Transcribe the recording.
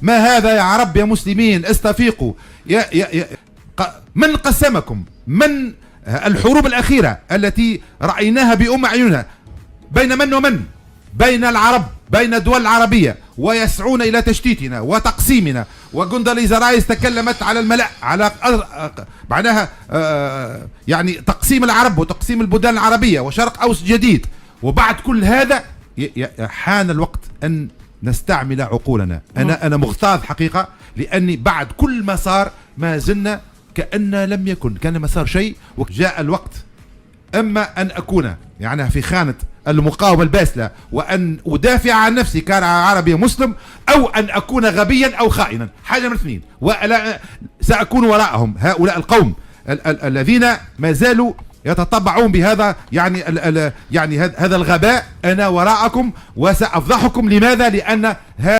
ما هذا يا عرب يا مسلمين، استفيقوا. من قسمكم؟ من الحروب الأخيرة التي رأيناها بأم أعيننا بين من ومن؟ بين العرب، بين الدول العربية، ويسعون إلى تشتيتنا وتقسيمنا. وكونداليزا رايس تكلمت على الملأ على معناها يعني تقسيم العرب وتقسيم البلدان العربية وشرق أوسط جديد. وبعد كل هذا حان الوقت أن نستعمل عقولنا. أنا مغتاظ حقيقة، لأني بعد كل ما صار ما زلنا كأن لم يكن، كان مسار شيء. وجاء الوقت أما أن أكون يعني في خانة المقاومة الباسلة وأن أدافع عن نفسي كعربي مسلم، أو أن أكون غبيا أو خائنا، حاجة من الاثنين. ولا سأكون وراءهم، هؤلاء القوم الذين ما زالوا يتطبعون بهذا يعني هذا الغباء. أنا وراءكم وسأفضحكم. لماذا؟ لأن